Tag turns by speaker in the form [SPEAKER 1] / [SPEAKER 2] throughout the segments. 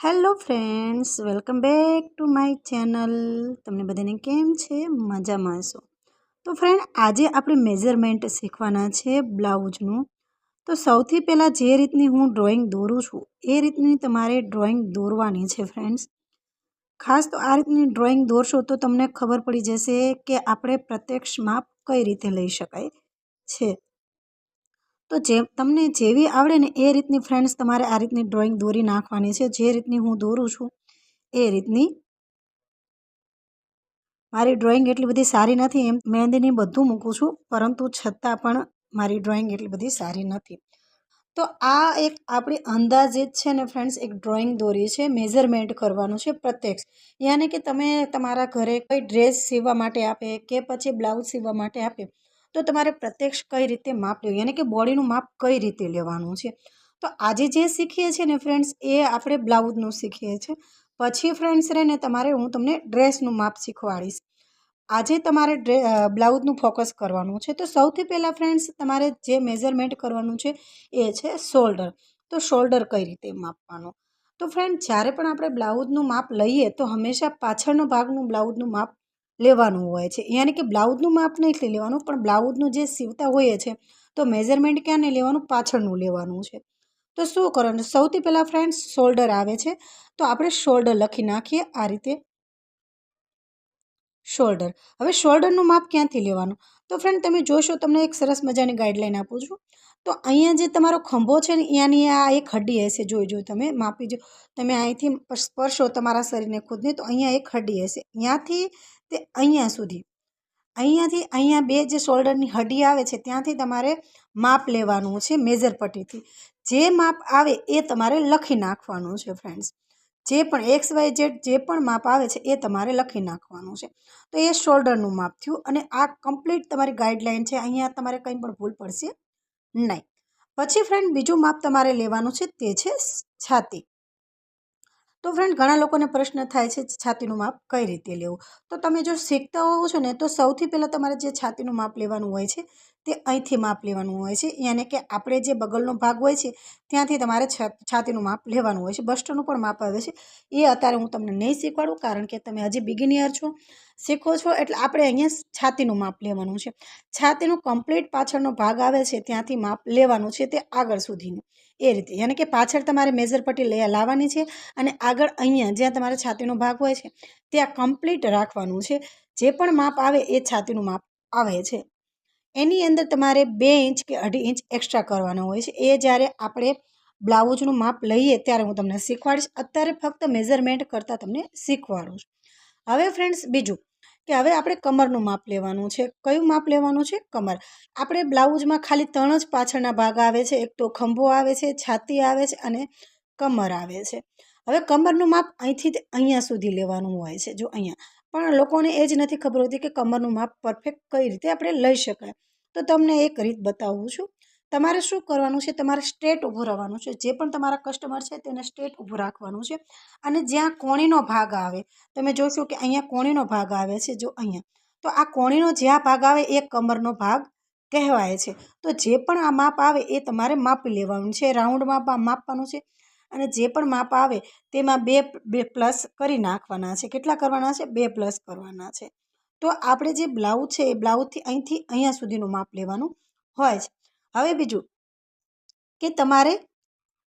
[SPEAKER 1] Hello friends, welcome back to my channel. તમને બધાને કેમ છે? મજામાં હશો? તો ફ્રેન્ડ, આજે આપણે મેઝરમેન્ટ શીખવાના છે બ્લાઉઝનું. તો સૌથી પહેલાં જે રીતની હું ડ્રોઈંગ દોરું છું એ રીતની તમારે ડ્રોઈંગ દોરવાની છે ફ્રેન્ડ્સ. ખાસ તો આ રીતની ડ્રોઈંગ દોરશો તો તમને ખબર પડી જશે કે આપણે પ્રત્યક્ષ માપ કઈ રીતે લઈ શકાય છે. તો તમને જેવી આવડે ને એ રીતની ફ્રેન્ડ્સ તમારે આ રીતની ડ્રોઈંગ દોરી નાખવાની છે. જે રીતની હું દોરું છું એ રીતની. મારી ડ્રોઈંગ એટલી બધી સારી નથી, એમ મહેંદીની બધું મૂકું છું, પરંતુ છતાં પણ મારી ડ્રોઈંગ એટલી બધી સારી નથી. તો આ એક આપણી અંદાજિત છે ને ફ્રેન્ડ્સ, એક ડ્રોઈંગ દોરી છે. મેઝરમેન્ટ કરવાનું છે પ્રત્યક્ષ. યાની કે તમે તમારા ઘરે કોઈ ડ્રેસ સીવવા માટે આપે કે પછી બ્લાઉઝ સીવવા માટે આપે તો તમારે પ્રત્યક્ષ કઈ રીતે માપ લેવું, યાની કે બોડીનું માપ કઈ રીતે લેવાનું છે. તો આજે જે શીખીએ છીએ ને ફ્રેન્ડ્સ, એ આપણે બ્લાઉઝનું શીખીએ છીએ. પછી ફ્રેન્ડ્સ રહીને તમારે હું તમને ડ્રેસનું માપ શીખવાડીશ. આજે તમારે બ્લાઉઝનું ફોકસ કરવાનું છે. તો સૌથી પહેલાં ફ્રેન્ડ્સ તમારે જે મેઝરમેન્ટ કરવાનું છે એ છે શોલ્ડર. તો શોલ્ડર કઈ રીતે માપવાનું? તો ફ્રેન્ડ, જ્યારે પણ આપણે બ્લાઉઝનું માપ લઈએ તો હંમેશા પાછળનો ભાગનું બ્લાઉઝનું માપ લેવાનું હોય છે. યાની કે બ્લાઉઝનું માપ નહીં લેવાનું, પણ બ્લાઉઝનું જે સીવતા હોઈએ છે તો મેઝરમેન્ટ ક્યાં નહીં લેવાનું, પાછળનું લેવાનું છે. તો શું કરવાનું? સૌથી પહેલાં ફ્રેન્ડ્સ શોલ્ડર આવે છે, તો આપણે શોલ્ડર લખી નાખીએ આ રીતે. શોલ્ડર. હવે શોલ્ડરનું માપ ક્યાંથી લેવાનું? તો ફ્રેન્ડ તમે જોશો, તમને એક સરસ મજાની ગાઈડલાઈન આપું છું. તો અહીંયા જે તમારો ખંભો છે ને, અહીંયાની આ એક હડ્ડી હશે, જોઈ તમે માપી જો. તમે અહીંથી સ્પર્શો તમારા શરીરને ખુદને, તો અહીંયા એક હડ્ડી હશે. ત્યાંથી તે અહીંયા સુધી, અહીંયાથી અહીંયા બે જે શોલ્ડરની હડ્ડી આવે છે ત્યાંથી તમારે માપ લેવાનું છે મેજર પટ્ટીથી. જે માપ આવે એ તમારે લખી નાખવાનું છે ફ્રેન્ડ્સ. જે પણ XYZ જે પણ માપ આવે છે એ તમારે લખી નાખવાનું છે. તો એ શોલ્ડરનું માપ થયું, અને આ કમ્પ્લીટ તમારી ગાઈડલાઈન છે. અહીંયા તમારે કંઈ પણ ભૂલ પડશે નહીં. પછી ફ્રેન્ડ બીજું માપ તમારે લેવાનું છે, તે છે છાતી. તો ફ્રેન્ડ, ઘણા લોકોને પ્રશ્ન થાય છે છાતીનું માપ કઈ રીતે લેવું. તો તમે જો શીખતા હોવ છો ને, તો સૌથી પહેલાં તમારે જે છાતીનું માપ લેવાનું હોય છે તે અહીંથી માપ લેવાનું હોય છે. યાની કે આપણે જે બગલનો ભાગ હોય છે ત્યાંથી તમારે છાતીનું માપ લેવાનું હોય છે. બસ્ટનું પણ માપ આવે છે, એ અત્યારે હું તમને નહીં શીખવાડું, કારણ કે તમે હજી બિગિનિયર છો, શીખો છો. એટલે આપણે અહીંયા છાતીનું માપ લેવાનું છે. છાતીનું કમ્પ્લીટ પાછળનો ભાગ આવે છે ત્યાંથી માપ લેવાનું છે, તે આગળ સુધીનું. એ રીતે, યાની કે પાછળ તમારે મેજર પટ્ટી લાવવાની છે, અને આગળ અહીંયા જ્યાં તમારે છાતીનો ભાગ હોય છે ત્યાં કમ્પ્લીટ રાખવાનું છે. જે પણ માપ આવે એ છાતીનું માપ આવે છે. એની અંદર તમારે 2 ઇંચ કે 2.5 ઇંચ એક્સ્ટ્રા કરવાના હોય છે. એ જ્યારે આપણે બ્લાઉઝનું માપ લઈએ ત્યારે હું તમને શીખવાડીશ. અત્યારે ફક્ત મેઝરમેન્ટ કરતાં તમને શીખવાડું છું. હવે ફ્રેન્ડ્સ બીજું કે હવે આપણે કમરનું માપ લેવાનું છે. કયું માપ લેવાનું છે? કમર. આપણે બ્લાઉઝમાં ખાલી 3 જ પાછળના ભાગ આવે છે. એક તો ખંભો આવે છે, છાતી આવે છે અને કમર આવે છે. હવે કમરનું માપ અહીંથી અહીંયા સુધી લેવાનું હોય છે. જો અહીંયા પણ લોકોને એ જ નથી ખબર હોતી કે કમરનું માપ પરફેક્ટ કઈ રીતે આપણે લઈ શકાય. તો તમને એક રીત બતાવું છું. તમારે શું કરવાનું છે? તમારે સ્ટ્રેટ ઊભું રહેવાનું છે. જે પણ તમારા કસ્ટમર છે તેને સ્ટ્રેટ ઊભું રાખવાનું છે. અને જ્યાં કોણીનો ભાગ આવે, તમે જોશો કે અહીંયા કોણીનો ભાગ આવે છે, જો અહીંયા. તો આ કોણીનો જ્યાં ભાગ આવે એ કમરનો ભાગ કહેવાય છે. તો જે પણ આ માપ આવે એ તમારે માપી લેવાનું છે. રાઉન્ડમાં માપવાનું છે, અને જે પણ માપ આવે તેમાં બે પ્લસ કરી નાખવાના છે. કેટલા કરવાના છે? 2 પ્લસ કરવાના છે. તો આપણે જે બ્લાઉઝ છે એ બ્લાઉઝથી અહીંથી અહીંયા સુધીનું માપ લેવાનું હોય છે. હવે બીજું કે તમારે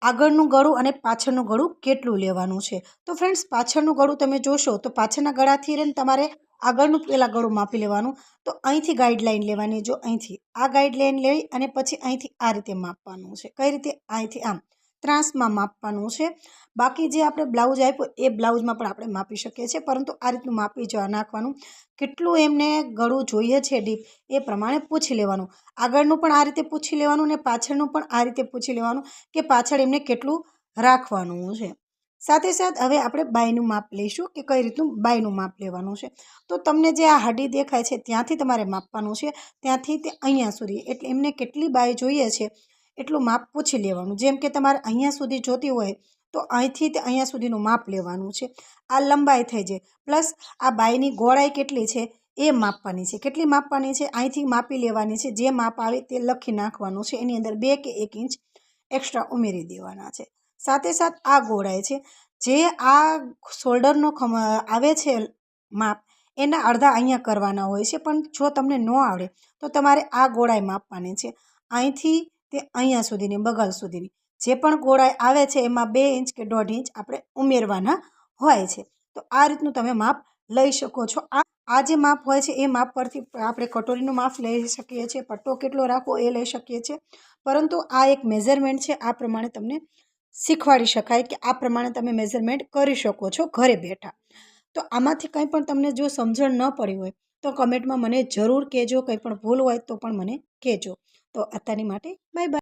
[SPEAKER 1] આગળનું ગળું અને પાછળનું ગળું કેટલું લેવાનું છે. તો ફ્રેન્ડ્સ, પાછળનું ગળું તમે જોશો તો પાછળના ગળાથી રહીને તમારે આગળનું પહેલાં ગળું માપી લેવાનું. તો અહીંથી ગાઈડલાઈન લેવાની. જો અહીંથી આ ગાઈડલાઈન લઈ અને પછી અહીંથી આ રીતે માપવાનું છે. કઈ રીતે? અહીંથી આમ ત્રાસમાં માપવાનું છે. બાકી જે આપણે બ્લાઉઝ આપ્યો એ બ્લાઉઝમાં પણ આપણે માપી શકીએ છીએ, પરંતુ આ રીતનું માપી જવા નાખવાનું. કેટલું એમને ગળું જોઈએ છે ડીપ એ પ્રમાણે પૂછી લેવાનું. આગળનું પણ આ રીતે પૂછી લેવાનું, ને પાછળનું પણ આ રીતે પૂછી લેવાનું કે પાછળ એમને કેટલું રાખવાનું છે. સાથે સાથ હવે આપણે બાયનું માપ લઈશું કે કઈ રીતનું બાયનું માપ લેવાનું છે. તો તમને જે આ હડી દેખાય છે ત્યાંથી તમારે માપવાનું છે, ત્યાંથી તે અહીંયા સુધી. એટલે એમને કેટલી બાય જોઈએ છે એટલું માપ પૂછી લેવાનું. જેમ કે તમારે અહીંયા સુધી જોતી હોય તો અહીંથી તે અહીંયા સુધીનું માપ લેવાનું છે. આ લંબાઈ થઈ જાય, પ્લસ આ બાયની ગોળાઈ કેટલી છે એ માપવાની છે. કેટલી માપવાની છે? અહીંથી માપી લેવાની છે. જે માપ આવે તે લખી નાખવાનું છે. એની અંદર 2 કે 1 ઇંચ એક્સ્ટ્રા ઉમેરી દેવાના છે. સાથે સાથ આ ગોળાઈ છે. જે આ શોલ્ડરનો આવે છે માપ, એના અડધા અહીંયા કરવાના હોય છે. પણ જો તમને ન આવડે તો તમારે આ ગોળાઈ માપવાની છે. અહીંથી તે અહીંયા સુધીની, બગલ સુધીની જે પણ ગોળાઈ આવે છે એમાં 2 ઇંચ કે 1.5 ઇંચ આપણે ઉમેરવાના હોય છે. તો આ રીતનું તમે માપ લઈ શકો છો. આ જે માપ હોય છે એ માપ પરથી આપણે કટોરીનું માપ લઈ શકીએ છીએ, પટ્ટો કેટલો રાખવો એ લઈ શકીએ છીએ. પરંતુ આ એક મેઝરમેન્ટ છે, આ પ્રમાણે તમને શીખવાડી શકાય કે આ પ્રમાણે તમે મેઝરમેન્ટ કરી શકો છો ઘરે બેઠા. તો આમાંથી કંઈ પણ તમને જો સમજણ ન પડી હોય તો કમેન્ટમાં મને જરૂર કહેજો. કંઈ પણ ભૂલ હોય તો પણ મને કહેજો. તો અત્યારની માટે બાય બાય.